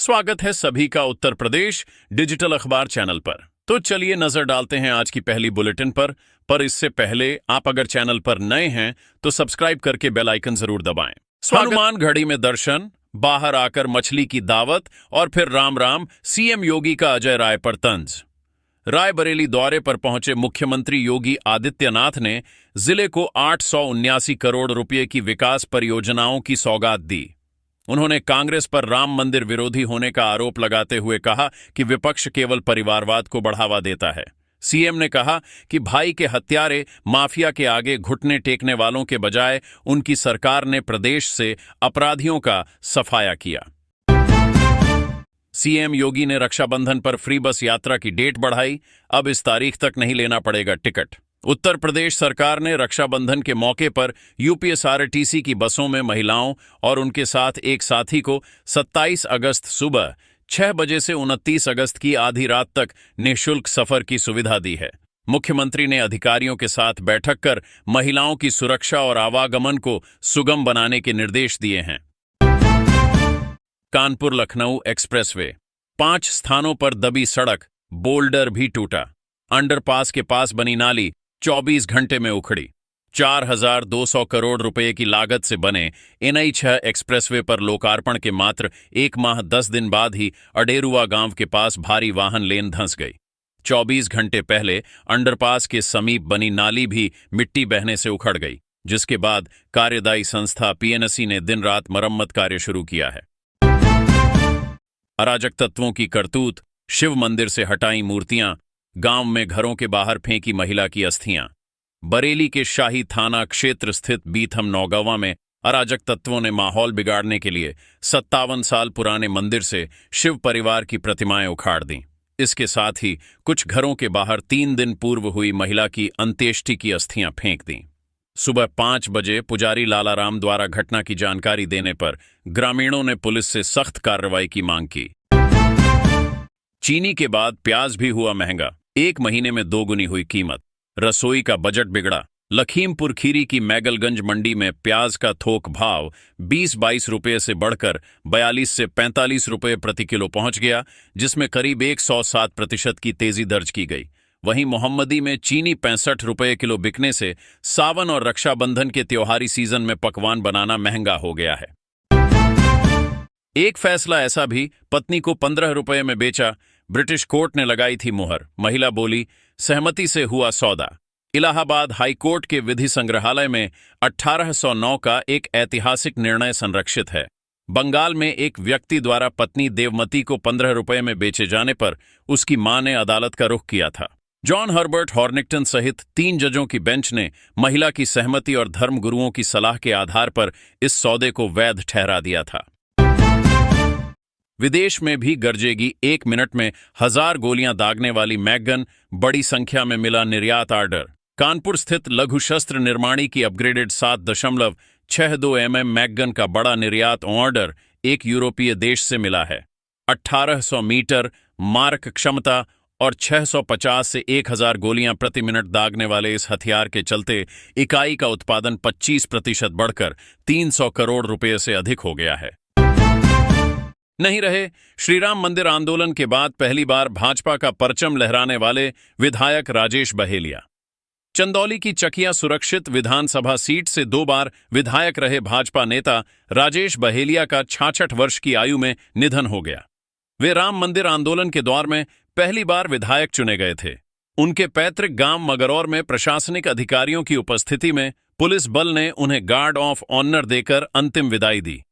स्वागत है सभी का उत्तर प्रदेश डिजिटल अखबार चैनल पर। तो चलिए नजर डालते हैं आज की पहली बुलेटिन पर इससे पहले आप अगर चैनल पर नए हैं तो सब्सक्राइब करके बेल आइकन जरूर दबाएं। हनुमान घड़ी में दर्शन, बाहर आकर मछली की दावत और फिर राम राम, सीएम योगी का अजय राय पर तंज। रायबरेली दौरे पर पहुंचे मुख्यमंत्री योगी आदित्यनाथ ने जिले को 879 करोड़ रुपए की विकास परियोजनाओं की सौगात दी। उन्होंने कांग्रेस पर राम मंदिर विरोधी होने का आरोप लगाते हुए कहा कि विपक्ष केवल परिवारवाद को बढ़ावा देता है। सीएम ने कहा कि भाई के हत्यारे माफिया के आगे घुटने टेकने वालों के बजाय उनकी सरकार ने प्रदेश से अपराधियों का सफाया किया। सीएम योगी ने रक्षाबंधन पर फ्री बस यात्रा की डेट बढ़ाई, अब इस तारीख तक नहीं लेना पड़ेगा टिकट। उत्तर प्रदेश सरकार ने रक्षाबंधन के मौके पर यूपीएसआरटीसी की बसों में महिलाओं और उनके साथ एक साथी को 27 अगस्त सुबह 6 बजे से 29 अगस्त की आधी रात तक निःशुल्क सफर की सुविधा दी है। मुख्यमंत्री ने अधिकारियों के साथ बैठक कर महिलाओं की सुरक्षा और आवागमन को सुगम बनाने के निर्देश दिए हैं। कानपुर लखनऊ एक्सप्रेसवे, 5 स्थानों पर दबी सड़क, बोल्डर भी टूटा। अंडरपास के पास बनी नाली 24 घंटे में उखड़ी। 4200 करोड़ रुपए की लागत से बने NH6 एक्सप्रेसवे पर लोकार्पण के मात्र 1 माह 10 दिन बाद ही अडेरुआ गांव के पास भारी वाहन लेन धंस गई। 24 घंटे पहले अंडरपास के समीप बनी नाली भी मिट्टी बहने से उखड़ गई, जिसके बाद कार्यदायी संस्था PNC ने दिन रात मरम्मत कार्य शुरू किया है। अराजक तत्वों की करतूत, शिव मंदिर से हटाई मूर्तियां, गांव में घरों के बाहर फेंकी महिला की अस्थियां। बरेली के शाही थाना क्षेत्र स्थित बीथम नौगावा में अराजक तत्वों ने माहौल बिगाड़ने के लिए 57 साल पुराने मंदिर से शिव परिवार की प्रतिमाएं उखाड़ दी। इसके साथ ही कुछ घरों के बाहर 3 दिन पूर्व हुई महिला की अंत्येष्टि की अस्थियां फेंक दी। सुबह 5 बजे पुजारी लालाराम द्वारा घटना की जानकारी देने पर ग्रामीणों ने पुलिस से सख्त कार्रवाई की मांग की। चीनी के बाद प्याज भी हुआ महंगा, 1 महीने में 2 गुनी हुई कीमत। रसोई का बजट बिगड़ा। लखीमपुर खीरी की मैगलगंज मंडी में प्याज का थोक भाव 20-22 रुपये से बढ़कर 42 से 45 रुपये प्रति किलो पहुंच गया, जिसमें करीब 107% की तेजी दर्ज की गई। वहीं मोहम्मदी में चीनी 65 रुपये किलो बिकने से सावन और रक्षाबंधन के त्योहारी सीजन में पकवान बनाना महंगा हो गया है। एक फैसला ऐसा भी, पत्नी को 15 रुपये में बेचा, ब्रिटिश कोर्ट ने लगाई थी मुहर। महिला बोली, सहमति से हुआ सौदा। इलाहाबाद हाई कोर्ट के विधि संग्रहालय में 1809 का एक ऐतिहासिक निर्णय संरक्षित है। बंगाल में एक व्यक्ति द्वारा पत्नी देवमती को 15 रुपये में बेचे जाने पर उसकी मां ने अदालत का रुख किया था। जॉन हर्बर्ट हॉर्निंगटन सहित 3 जजों की बेंच ने महिला की सहमति और धर्मगुरुओं की सलाह के आधार पर इस सौदे को वैध ठहरा दिया था। विदेश में भी गरजेगी 1 मिनट में 1000 गोलियां दागने वाली मैगगन, बड़ी संख्या में मिला निर्यात ऑर्डर। कानपुर स्थित लघु शस्त्र निर्माणी की अपग्रेडेड 7.62 mm मैगगन का बड़ा निर्यात ऑर्डर एक यूरोपीय देश से मिला है। 1800 मीटर मारक क्षमता और 650 से 1000 गोलियां प्रति मिनट दागने वाले इस हथियार के चलते इकाई का उत्पादन 25% बढ़कर 300 करोड़ रुपए से अधिक हो गया है। नहीं रहे श्रीराम मंदिर आंदोलन के बाद पहली बार भाजपा का परचम लहराने वाले विधायक राजेश बहेलिया। चंदौली की चकिया सुरक्षित विधानसभा सीट से 2 बार विधायक रहे भाजपा नेता राजेश बहेलिया का 66 वर्ष की आयु में निधन हो गया। वे राम मंदिर आंदोलन के दौर में पहली बार विधायक चुने गए थे। उनके पैतृक गांव मगरौर में प्रशासनिक अधिकारियों की उपस्थिति में पुलिस बल ने उन्हें गार्ड ऑफ ऑनर देकर अंतिम विदाई दी।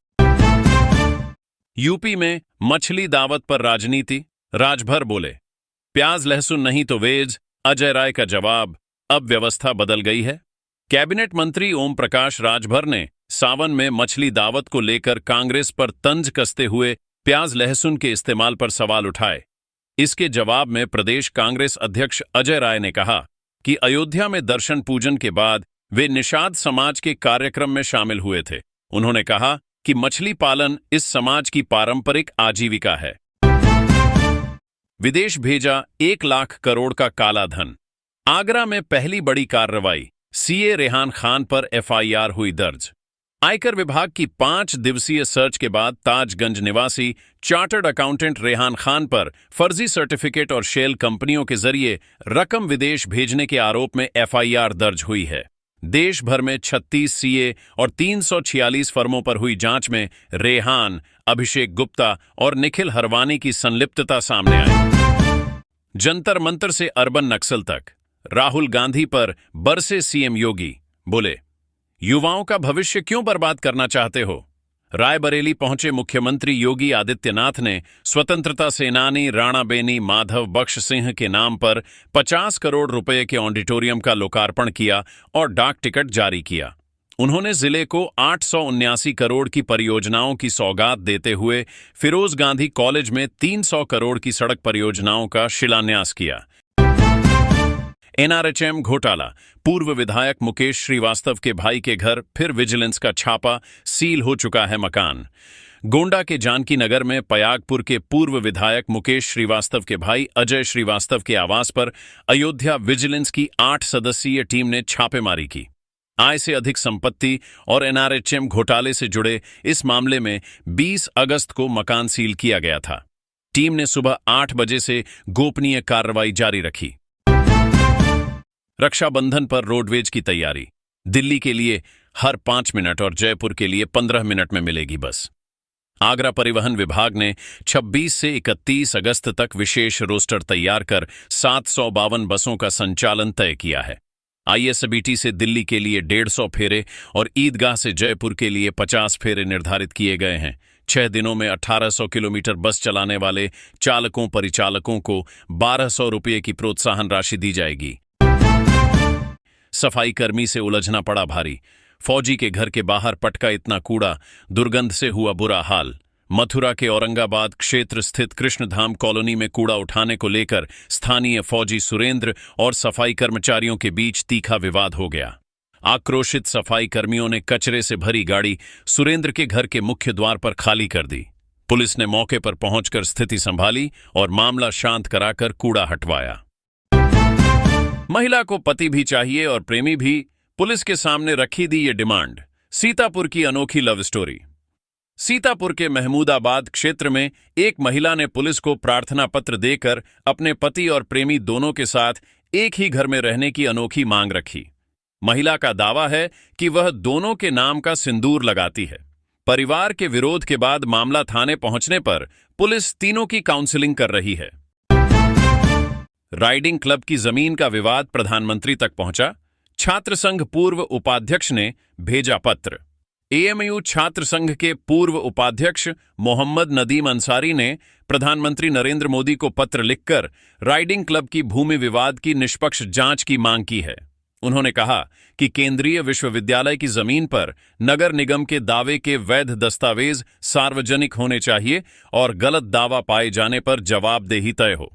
यूपी में मछली दावत पर राजनीति, राजभर बोले, प्याज लहसुन नहीं तो वेज, अजय राय का जवाब, अब व्यवस्था बदल गई है। कैबिनेट मंत्री ओम प्रकाश राजभर ने सावन में मछली दावत को लेकर कांग्रेस पर तंज कसते हुए प्याज लहसुन के इस्तेमाल पर सवाल उठाए। इसके जवाब में प्रदेश कांग्रेस अध्यक्ष अजय राय ने कहा कि अयोध्या में दर्शन पूजन के बाद वे निषाद समाज के कार्यक्रम में शामिल हुए थे। उन्होंने कहा कि मछली पालन इस समाज की पारंपरिक आजीविका है। विदेश भेजा 1 लाख करोड़ का काला धन। आगरा में पहली बड़ी कार्रवाई, सीए रेहान खान पर FIR हुई दर्ज। आयकर विभाग की 5 दिवसीय सर्च के बाद ताजगंज निवासी चार्टर्ड अकाउंटेंट रेहान खान पर फर्जी सर्टिफिकेट और शेल कंपनियों के जरिए रकम विदेश भेजने के आरोप में एफआईआर दर्ज हुई है। देश भर में 36 सीए और 346 फर्मों पर हुई जांच में रेहान, अभिषेक गुप्ता और निखिल हरवानी की संलिप्तता सामने आई। जंतर मंतर से अर्बन नक्सल तक, राहुल गांधी पर बरसे सीएम योगी, बोले युवाओं का भविष्य क्यों बर्बाद करना चाहते हो। रायबरेली पहुंचे मुख्यमंत्री योगी आदित्यनाथ ने स्वतंत्रता सेनानी राणा बेनी माधव बख्श सिंह के नाम पर 50 करोड़ रुपए के ऑडिटोरियम का लोकार्पण किया और डाक टिकट जारी किया। उन्होंने जिले को 879 करोड़ की परियोजनाओं की सौगात देते हुए फिरोज गांधी कॉलेज में 300 करोड़ की सड़क परियोजनाओं का शिलान्यास किया। एनआरएचएम घोटाला, पूर्व विधायक मुकेश श्रीवास्तव के भाई के घर फिर विजिलेंस का छापा, सील हो चुका है मकान। गोंडा के जानकी नगर में पयागपुर के पूर्व विधायक मुकेश श्रीवास्तव के भाई अजय श्रीवास्तव के आवास पर अयोध्या विजिलेंस की 8 सदस्यीय टीम ने छापेमारी की। आय से अधिक संपत्ति और एनआरएचएम घोटाले से जुड़े इस मामले में 20 अगस्त को मकान सील किया गया था। टीम ने सुबह 8 बजे से गोपनीय कार्रवाई जारी रखी। रक्षाबंधन पर रोडवेज की तैयारी, दिल्ली के लिए हर 5 मिनट और जयपुर के लिए 15 मिनट में मिलेगी बस। आगरा परिवहन विभाग ने 26 से 31 अगस्त तक विशेष रोस्टर तैयार कर 752 बसों का संचालन तय किया है। आईएसबीटी से दिल्ली के लिए 150 फेरे और ईदगाह से जयपुर के लिए 50 फेरे निर्धारित किए गए हैं। 6 दिनों में 1800 किलोमीटर बस चलाने वाले चालकों परिचालकों को 1200 रुपये की प्रोत्साहन राशि दी जाएगी। सफाई कर्मी से उलझना पड़ा भारी, फौजी के घर के बाहर पटका इतना कूड़ा, दुर्गंध से हुआ बुरा हाल। मथुरा के औरंगाबाद क्षेत्र स्थित कृष्णधाम कॉलोनी में कूड़ा उठाने को लेकर स्थानीय फौजी सुरेंद्र और सफाई कर्मचारियों के बीच तीखा विवाद हो गया। आक्रोशित सफाई कर्मियों ने कचरे से भरी गाड़ी सुरेंद्र के घर के मुख्य द्वार पर खाली कर दी। पुलिस ने मौके पर पहुंचकर स्थिति संभाली और मामला शांत कराकर कूड़ा हटवाया। महिला को पति भी चाहिए और प्रेमी भी, पुलिस के सामने रखी दी ये डिमांड। सीतापुर की अनोखी लव स्टोरी। सीतापुर के महमूदाबाद क्षेत्र में एक महिला ने पुलिस को प्रार्थना पत्र देकर अपने पति और प्रेमी दोनों के साथ एक ही घर में रहने की अनोखी मांग रखी। महिला का दावा है कि वह दोनों के नाम का सिंदूर लगाती है। परिवार के विरोध के बाद मामला थाने पहुंचने पर पुलिस तीनों की काउंसलिंग कर रही है। राइडिंग क्लब की जमीन का विवाद प्रधानमंत्री तक पहुंचा। छात्र संघ पूर्व उपाध्यक्ष ने भेजा पत्र। एएमयू छात्र संघ के पूर्व उपाध्यक्ष मोहम्मद नदीम अंसारी ने प्रधानमंत्री नरेंद्र मोदी को पत्र लिखकर राइडिंग क्लब की भूमि विवाद की निष्पक्ष जांच की मांग की है। उन्होंने कहा कि केंद्रीय विश्वविद्यालय की जमीन पर नगर निगम के दावे के वैध दस्तावेज सार्वजनिक होने चाहिए और गलत दावा पाए जाने पर जवाबदेही तय हो।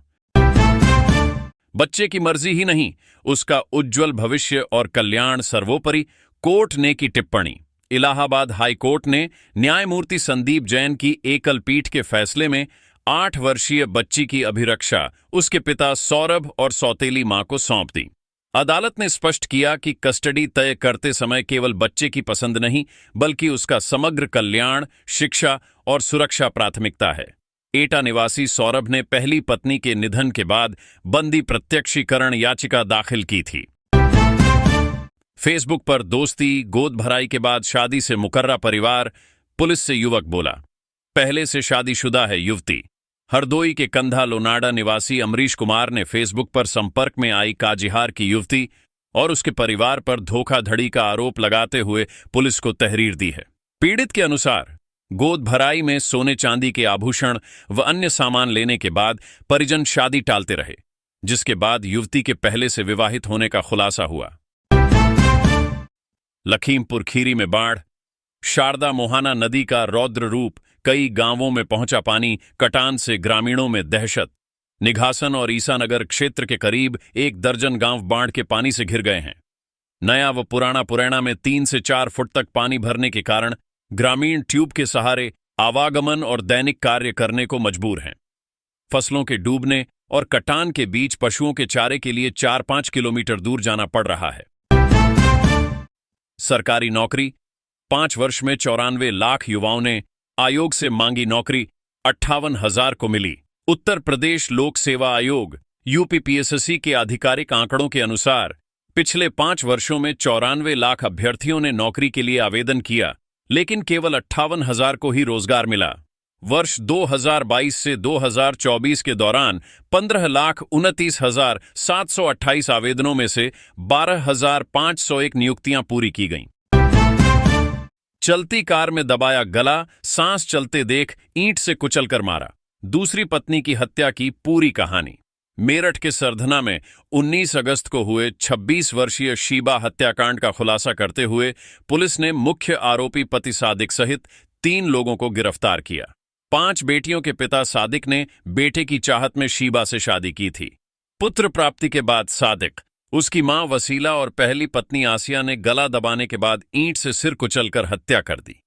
बच्चे की मर्जी ही नहीं, उसका उज्जवल भविष्य और कल्याण सर्वोपरि, कोर्ट ने की टिप्पणी। इलाहाबाद हाई कोर्ट ने न्यायमूर्ति संदीप जैन की एकल पीठ के फैसले में 8 वर्षीय बच्ची की अभिरक्षा उसके पिता सौरभ और सौतेली मां को सौंप दी। अदालत ने स्पष्ट किया कि कस्टडी तय करते समय केवल बच्चे की पसंद नहीं, बल्कि उसका समग्र कल्याण, शिक्षा और सुरक्षा प्राथमिकता है। एटा निवासी सौरभ ने पहली पत्नी के निधन के बाद बंदी प्रत्यक्षीकरण याचिका दाखिल की थी। फेसबुक पर दोस्ती, गोद भराई के बाद शादी से मुकर्रा परिवार, पुलिस से युवक बोला। पहले से शादीशुदा है युवती। हरदोई के कंधा लोनाडा निवासी अमरीश कुमार ने फेसबुक पर संपर्क में आई काजिहार की युवती और उसके परिवार पर धोखाधड़ी का आरोप लगाते हुए पुलिस को तहरीर दी है। पीड़ित के अनुसार गोद भराई में सोने चांदी के आभूषण व अन्य सामान लेने के बाद परिजन शादी टालते रहे, जिसके बाद युवती के पहले से विवाहित होने का खुलासा हुआ। लखीमपुर खीरी में बाढ़, शारदा मोहाना नदी का रौद्र रूप, कई गांवों में पहुंचा पानी, कटान से ग्रामीणों में दहशत। निघासन और ईसानगर क्षेत्र के करीब 1 दर्जन गांव बाढ़ के पानी से घिर गए हैं। नया व पुराना पुरैना में 3 से 4 फुट तक पानी भरने के कारण ग्रामीण ट्यूब के सहारे आवागमन और दैनिक कार्य करने को मजबूर हैं। फसलों के डूबने और कटान के बीच पशुओं के चारे के लिए 4-5 किलोमीटर दूर जाना पड़ रहा है। सरकारी नौकरी, 5 वर्ष में 94 लाख युवाओं ने आयोग से मांगी नौकरी, 58,000 को मिली। उत्तर प्रदेश लोक सेवा आयोग यूपीपीएससी के आधिकारिक आंकड़ों के अनुसार पिछले 5 वर्षों में 94 लाख अभ्यर्थियों ने नौकरी के लिए आवेदन किया, लेकिन केवल 58,000 को ही रोजगार मिला। वर्ष 2022 से 2024 के दौरान 15,29,728 आवेदनों में से 12,501 नियुक्तियां पूरी की गईं। चलती कार में दबाया गला, सांस चलते देख ईंट से कुचलकर मारा, दूसरी पत्नी की हत्या की पूरी कहानी। मेरठ के सरधना में 19 अगस्त को हुए 26 वर्षीय शीबा हत्याकांड का खुलासा करते हुए पुलिस ने मुख्य आरोपी पति सादिक सहित 3 लोगों को गिरफ्तार किया। 5 बेटियों के पिता सादिक ने बेटे की चाहत में शीबा से शादी की थी। पुत्र प्राप्ति के बाद सादिक, उसकी मां वसीला और पहली पत्नी आसिया ने गला दबाने के बाद ईंट से सिर कुचलकर हत्या कर दी।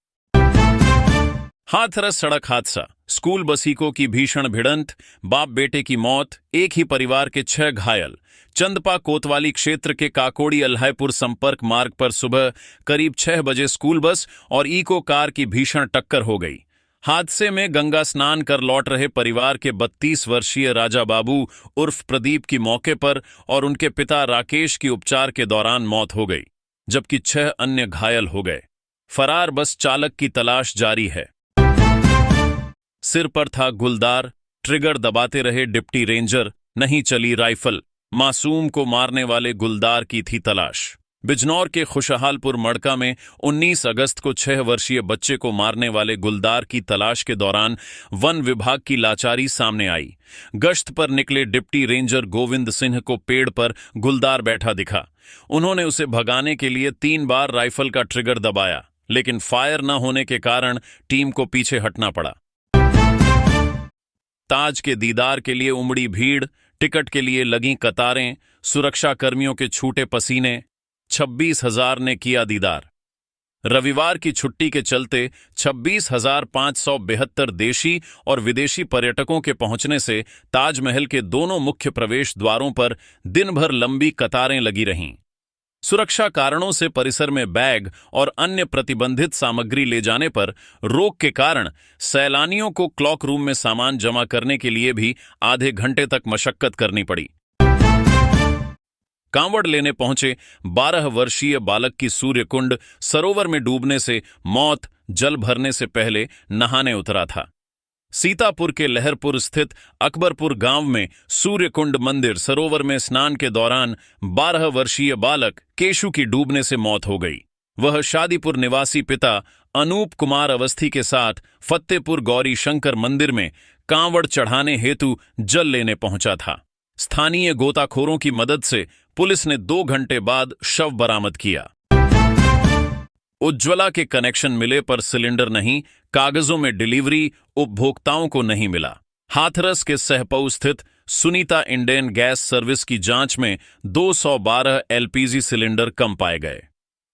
हाथरस सड़क हादसा, स्कूल बसीकों की भीषण भिड़ंत, बाप बेटे की मौत, एक ही परिवार के 6 घायल। चंदपा कोतवाली क्षेत्र के काकोड़ी अल्हायपुर संपर्क मार्ग पर सुबह करीब 6 बजे स्कूल बस और इको कार की भीषण टक्कर हो गई। हादसे में गंगा स्नान कर लौट रहे परिवार के 32 वर्षीय राजा बाबू उर्फ प्रदीप की मौके पर और उनके पिता राकेश की उपचार के दौरान मौत हो गई, जबकि 6 अन्य घायल हो गए। फरार बस चालक की तलाश जारी है। सिर पर था गुलदार, ट्रिगर दबाते रहे डिप्टी रेंजर, नहीं चली राइफल, मासूम को मारने वाले गुलदार की थी तलाश। बिजनौर के खुशहालपुर मड़का में 19 अगस्त को 6 वर्षीय बच्चे को मारने वाले गुलदार की तलाश के दौरान वन विभाग की लाचारी सामने आई। गश्त पर निकले डिप्टी रेंजर गोविंद सिंह को पेड़ पर गुलदार बैठा दिखा। उन्होंने उसे भगाने के लिए 3 बार राइफल का ट्रिगर दबाया, लेकिन फायर न होने के कारण टीम को पीछे हटना पड़ा। ताज के दीदार के लिए उमड़ी भीड़, टिकट के लिए लगीं कतारें, सुरक्षा कर्मियों के छूटे पसीने, 26,000 ने किया दीदार। रविवार की छुट्टी के चलते 26,572 देशी और विदेशी पर्यटकों के पहुंचने से ताजमहल के दोनों मुख्य प्रवेश द्वारों पर दिन भर लंबी कतारें लगी रहीं। सुरक्षा कारणों से परिसर में बैग और अन्य प्रतिबंधित सामग्री ले जाने पर रोक के कारण सैलानियों को क्लॉक रूम में सामान जमा करने के लिए भी आधे घंटे तक मशक्कत करनी पड़ी। कांवड़ लेने पहुंचे 12 वर्षीय बालक की सूर्यकुंड सरोवर में डूबने से मौत, जल भरने से पहले नहाने उतरा था। सीतापुर के लहरपुर स्थित अकबरपुर गांव में सूर्यकुंड मंदिर सरोवर में स्नान के दौरान 12 वर्षीय बालक केशु की डूबने से मौत हो गई। वह शादीपुर निवासी पिता अनूप कुमार अवस्थी के साथ फतेहपुर गौरी शंकर मंदिर में कांवड़ चढ़ाने हेतु जल लेने पहुंचा था। स्थानीय गोताखोरों की मदद से पुलिस ने 2 घंटे बाद शव बरामद किया। उज्ज्वला के कनेक्शन मिले पर सिलेंडर नहीं, कागजों में डिलीवरी उपभोक्ताओं को नहीं मिला। हाथरस के सहपऊ स्थित सुनीता इंडेन गैस सर्विस की जांच में 212 एलपीजी सिलेंडर कम पाए गए।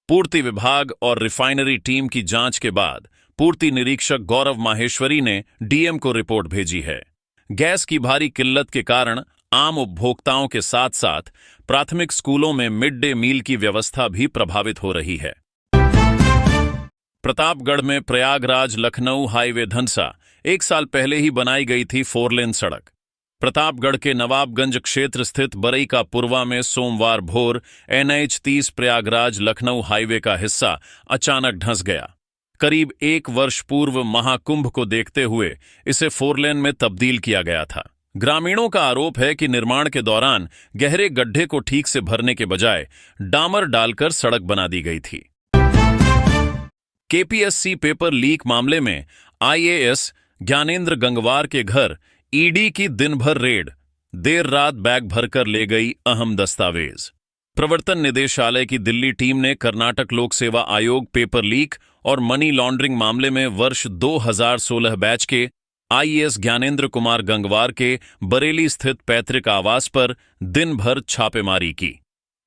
पूर्ति विभाग और रिफाइनरी टीम की जांच के बाद पूर्ति निरीक्षक गौरव माहेश्वरी ने डीएम को रिपोर्ट भेजी है। गैस की भारी किल्लत के कारण आम उपभोक्ताओं के साथ साथ प्राथमिक स्कूलों में मिड डे मील की व्यवस्था भी प्रभावित हो रही है। प्रतापगढ़ में प्रयागराज लखनऊ हाईवे धनसा 1 साल पहले ही बनाई गई थी 4 लेन सड़क। प्रतापगढ़ के नवाबगंज क्षेत्र स्थित बरई का पुरवा में सोमवार भोर NH 30 प्रयागराज लखनऊ हाईवे का हिस्सा अचानक धंस गया। करीब 1 वर्ष पूर्व महाकुंभ को देखते हुए इसे 4 लेन में तब्दील किया गया था। ग्रामीणों का आरोप है कि निर्माण के दौरान गहरे गड्ढे को ठीक से भरने के बजाय डामर डालकर सड़क बना दी गई थी। केपीएससी पेपर लीक मामले में IAS ज्ञानेंद्र गंगवार के घर ईडी की दिन भर रेड, देर रात बैग भरकर ले गई अहम दस्तावेज। प्रवर्तन निदेशालय की दिल्ली टीम ने कर्नाटक लोक सेवा आयोग पेपर लीक और मनी लॉन्ड्रिंग मामले में वर्ष 2016 बैच के IAS ज्ञानेंद्र कुमार गंगवार के बरेली स्थित पैतृक आवास पर दिन भर छापेमारी की।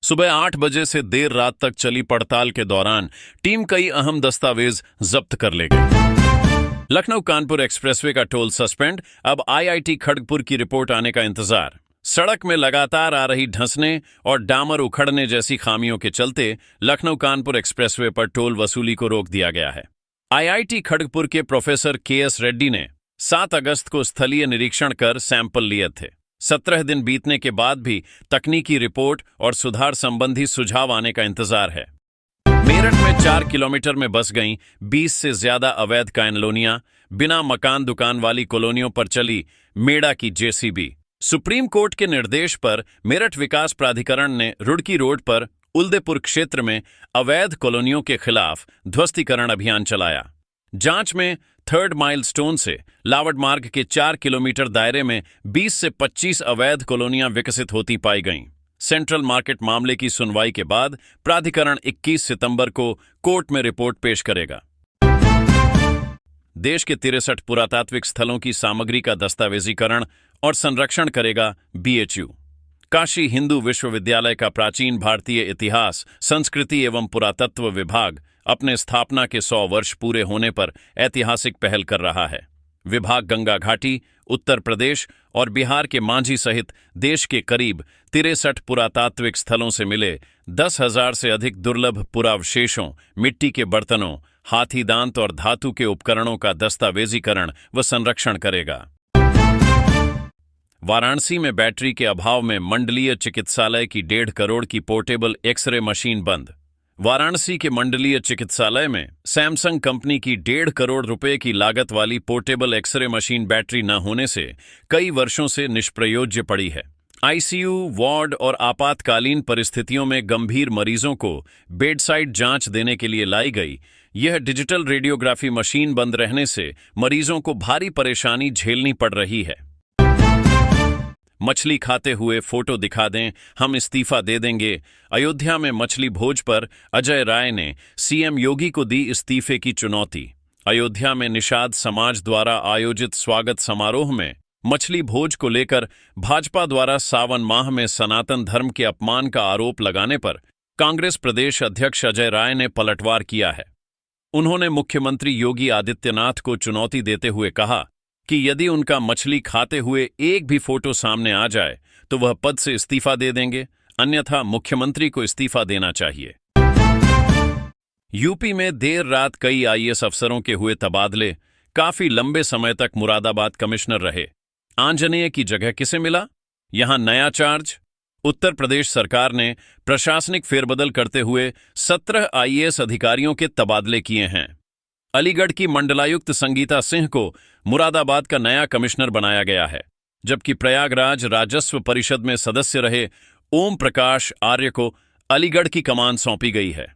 सुबह 8 बजे से देर रात तक चली पड़ताल के दौरान टीम कई अहम दस्तावेज जब्त कर ले गई। लखनऊ कानपुर एक्सप्रेसवे का टोल सस्पेंड, अब IIT खड़गपुर की रिपोर्ट आने का इंतजार। सड़क में लगातार आ रही धंसने और डामर उखड़ने जैसी खामियों के चलते लखनऊ कानपुर एक्सप्रेसवे पर टोल वसूली को रोक दिया गया है। आईआईटी खड़गपुर के प्रोफेसर के.एस. रेड्डी ने 7 अगस्त को स्थलीय निरीक्षण कर सैंपल लिए थे। 17 दिन बीतने के बाद भी तकनीकी रिपोर्ट और सुधार संबंधी सुझाव आने का इंतजार है। मेरठ में 4 किलोमीटर में बस गईं 20 से ज्यादा अवैध कॉलोनियां, बिना मकान दुकान वाली कॉलोनियों पर चली मेड़ा की जेसीबी। सुप्रीम कोर्ट के निर्देश पर मेरठ विकास प्राधिकरण ने रुड़की रोड पर उल्देपुर क्षेत्र में अवैध कॉलोनियों के खिलाफ ध्वस्तीकरण अभियान चलाया। जांच में 3rd माइलस्टोन से लावड़ मार्ग के 4 किलोमीटर दायरे में 20 से 25 अवैध कॉलोनियां विकसित होती पाई गईं। सेंट्रल मार्केट मामले की सुनवाई के बाद प्राधिकरण 21 सितंबर को कोर्ट में रिपोर्ट पेश करेगा। देश के 63 पुरातात्विक स्थलों की सामग्री का दस्तावेजीकरण और संरक्षण करेगा बीएचयू। काशी हिंदू विश्वविद्यालय का प्राचीन भारतीय इतिहास, संस्कृति एवं पुरातत्व विभाग अपने स्थापना के 100 वर्ष पूरे होने पर ऐतिहासिक पहल कर रहा है। विभाग गंगा घाटी, उत्तर प्रदेश और बिहार के मांझी सहित देश के करीब 63 पुरातात्विक स्थलों से मिले 10,000 से अधिक दुर्लभ पुरावशेषों, मिट्टी के बर्तनों, हाथी दांत और धातु के उपकरणों का दस्तावेजीकरण व संरक्षण करेगा। वाराणसी में बैटरी के अभाव में मंडलीय चिकित्सालय की 1.5 करोड़ की पोर्टेबल एक्सरे मशीन बंद। वाराणसी के मंडलीय चिकित्सालय में सैमसंग कंपनी की 1.5 करोड़ रुपए की लागत वाली पोर्टेबल एक्सरे मशीन बैटरी न होने से कई वर्षों से निष्प्रयोज्य पड़ी है। आईसीयू, वार्ड और आपातकालीन परिस्थितियों में गंभीर मरीजों को बेडसाइड जांच देने के लिए लाई गई यह डिजिटल रेडियोग्राफी मशीन बंद रहने से मरीजों को भारी परेशानी झेलनी पड़ रही है। मछली खाते हुए फोटो दिखा दें, हम इस्तीफा दे देंगे। अयोध्या में मछली भोज पर अजय राय ने सीएम योगी को दी इस्तीफे की चुनौती। अयोध्या में निषाद समाज द्वारा आयोजित स्वागत समारोह में मछली भोज को लेकर भाजपा द्वारा सावन माह में सनातन धर्म के अपमान का आरोप लगाने पर कांग्रेस प्रदेश अध्यक्ष अजय राय ने पलटवार किया है। उन्होंने मुख्यमंत्री योगी आदित्यनाथ को चुनौती देते हुए कहा कि यदि उनका मछली खाते हुए एक भी फोटो सामने आ जाए तो वह पद से इस्तीफा दे देंगे, अन्यथा मुख्यमंत्री को इस्तीफा देना चाहिए। यूपी में देर रात कई आईएएस अफसरों के हुए तबादले, काफी लंबे समय तक मुरादाबाद कमिश्नर रहे। आंजनेय की जगह किसे मिला? यहां नया चार्ज। उत्तर प्रदेश सरकार ने प्रशासनिक फेरबदल करते हुए 17 आईएएस अधिकारियों के तबादले किए हैं। अलीगढ़ की मंडलायुक्त संगीता सिंह को मुरादाबाद का नया कमिश्नर बनाया गया है, जबकि प्रयागराज राजस्व परिषद में सदस्य रहे ओम प्रकाश आर्य को अलीगढ़ की कमान सौंपी गई है।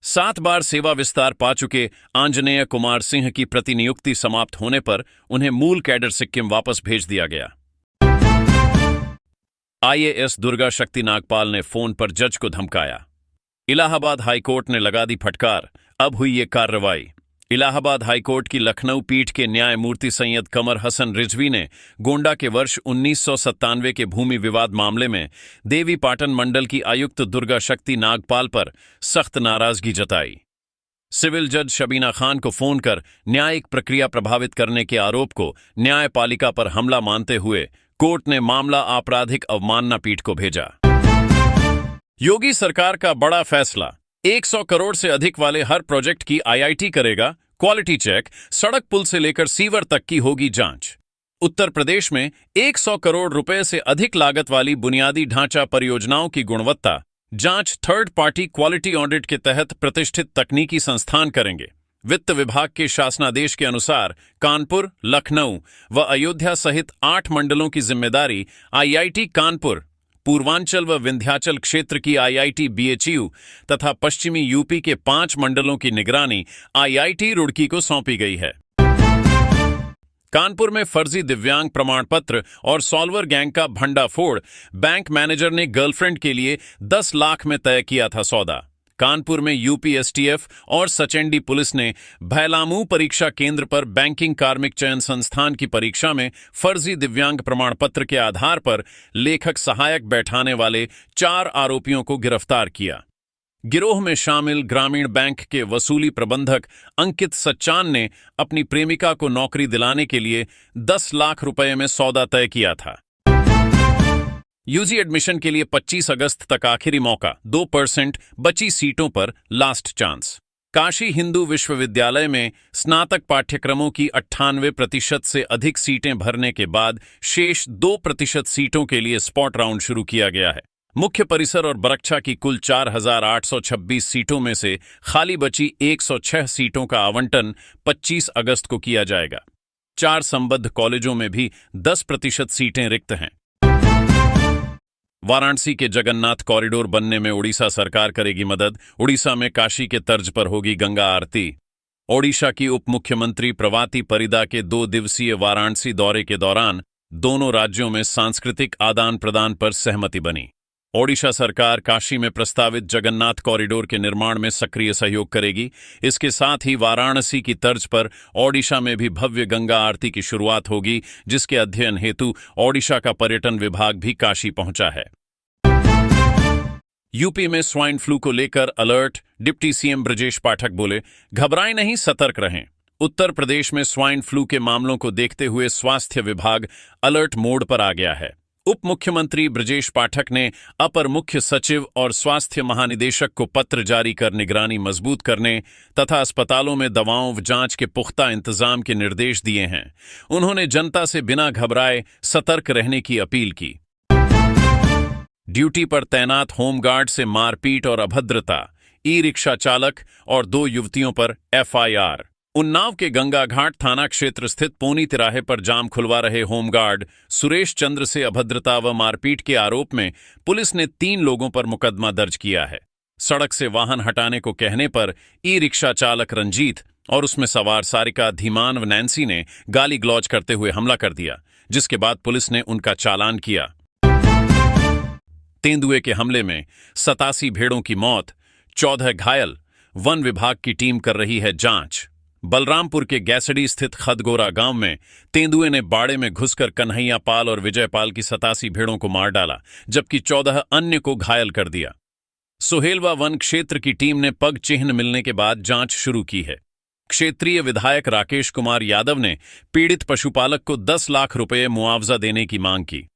7 बार सेवा विस्तार पा चुके आंजनेय कुमार सिंह की प्रतिनियुक्ति समाप्त होने पर उन्हें मूल कैडर सिक्किम वापस भेज दिया गया। आईएएस दुर्गा शक्ति नागपाल ने फोन पर जज को धमकाया। इलाहाबाद हाईकोर्ट ने लगा दी फटकार, अब हुई ये कार्रवाई। इलाहाबाद हाईकोर्ट की लखनऊ पीठ के न्यायमूर्ति सैयद कमर हसन रिजवी ने गोंडा के वर्ष 1997 के भूमि विवाद मामले में देवी पाटन मंडल की आयुक्त दुर्गा शक्ति नागपाल पर सख्त नाराजगी जताई। सिविल जज शबीना खान को फोन कर न्यायिक प्रक्रिया प्रभावित करने के आरोप को न्यायपालिका पर हमला मानते हुए कोर्ट ने मामला आपराधिक अवमानना पीठ को भेजा। योगी सरकार का बड़ा फैसला, 100 करोड़ से अधिक वाले हर प्रोजेक्ट की आईआईटी करेगा क्वालिटी चेक, सड़क पुल से लेकर सीवर तक की होगी जांच। उत्तर प्रदेश में 100 करोड़ रुपए से अधिक लागत वाली बुनियादी ढांचा परियोजनाओं की गुणवत्ता जांच 3rd पार्टी क्वालिटी ऑडिट के तहत प्रतिष्ठित तकनीकी संस्थान करेंगे। वित्त विभाग के शासनादेश के अनुसार कानपुर, लखनऊ व अयोध्या सहित 8 मंडलों की जिम्मेदारी आईआईटी कानपुर, पूर्वांचल व विंध्याचल क्षेत्र की आईआईटी बीएचयू तथा पश्चिमी यूपी के 5 मंडलों की निगरानी आईआईटी रुड़की को सौंपी गई है। कानपुर में फर्जी दिव्यांग प्रमाण पत्र और सॉल्वर गैंग का भंडाफोड़, बैंक मैनेजर ने गर्लफ्रेंड के लिए 10 लाख में तय किया था सौदा। कानपुर में यूपी एसटीएफ और सचेंडी पुलिस ने भैलामू परीक्षा केंद्र पर बैंकिंग कार्मिक चयन संस्थान की परीक्षा में फर्जी दिव्यांग प्रमाण पत्र के आधार पर लेखक सहायक बैठाने वाले 4 आरोपियों को गिरफ्तार किया। गिरोह में शामिल ग्रामीण बैंक के वसूली प्रबंधक अंकित सच्चान ने अपनी प्रेमिका को नौकरी दिलाने के लिए 10 लाख रुपए में सौदा तय किया था। यूजी एडमिशन के लिए 25 अगस्त तक आखिरी मौका, 2% बची सीटों पर लास्ट चांस। काशी हिंदू विश्वविद्यालय में स्नातक पाठ्यक्रमों की 98% से अधिक सीटें भरने के बाद शेष 2% सीटों के लिए स्पॉट राउंड शुरू किया गया है। मुख्य परिसर और बरकछा की कुल 4,826 सीटों में से खाली बची 106 सीटों का आवंटन 25 अगस्त को किया जाएगा। 4 संबद्ध कॉलेजों में भी 10% सीटें रिक्त हैं। वाराणसी के जगन्नाथ कॉरिडोर बनने में उड़ीसा सरकार करेगी मदद। उड़ीसा में काशी के तर्ज पर होगी गंगा आरती। ओडिशा की उप मुख्यमंत्री प्रभाती परिदा के 2 दिवसीय वाराणसी दौरे के दौरान दोनों राज्यों में सांस्कृतिक आदान प्रदान पर सहमति बनी। ओडिशा सरकार काशी में प्रस्तावित जगन्नाथ कॉरिडोर के निर्माण में सक्रिय सहयोग करेगी। इसके साथ ही वाराणसी की तर्ज पर ओडिशा में भी भव्य गंगा आरती की शुरुआत होगी, जिसके अध्ययन हेतु ओडिशा का पर्यटन विभाग भी काशी पहुंचा है। यूपी में स्वाइन फ्लू को लेकर alert. Deputy CM Brajesh Pathak बोले, घबराएं नहीं, सतर्क रहें। उत्तर प्रदेश में स्वाइन फ्लू के मामलों को देखते हुए स्वास्थ्य विभाग अलर्ट मोड पर आ गया है। उप मुख्यमंत्री ब्रजेश पाठक ने अपर मुख्य सचिव और स्वास्थ्य महानिदेशक को पत्र जारी कर निगरानी मजबूत करने तथा अस्पतालों में दवाओं व जांच के पुख्ता इंतजाम के निर्देश दिए हैं। उन्होंने जनता से बिना घबराए सतर्क रहने की अपील की। ड्यूटी पर तैनात होमगार्ड से मारपीट और अभद्रता, ई-रिक्शा चालक और 2 युवतियों पर एफआईआर। उन्नाव के गंगा घाट थाना क्षेत्र स्थित पोनी तिराहे पर जाम खुलवा रहे होमगार्ड सुरेश चंद्र से अभद्रता व मारपीट के आरोप में पुलिस ने 3 लोगों पर मुकदमा दर्ज किया है। सड़क से वाहन हटाने को कहने पर ई-रिक्शा चालक रंजीत और उसमें सवार सारिका, धीमान व नैन्सी ने गाली गलौज करते हुए हमला कर दिया, जिसके बाद पुलिस ने उनका चालान किया। तेंदुए के हमले में 87 भेड़ों की मौत, 14 घायल। वन विभाग की टीम कर रही है जांच। बलरामपुर के गैसडी स्थित खदगोरा गांव में तेंदुए ने बाड़े में घुसकर कन्हैया पाल और विजय पाल की 87 भेड़ों को मार डाला, जबकि 14 अन्य को घायल कर दिया। सोहेलवा वन क्षेत्र की टीम ने पग चिन्ह मिलने के बाद जांच शुरू की है। क्षेत्रीय विधायक राकेश कुमार यादव ने पीड़ित पशुपालक को 10 लाख रुपए मुआवजा देने की मांग की।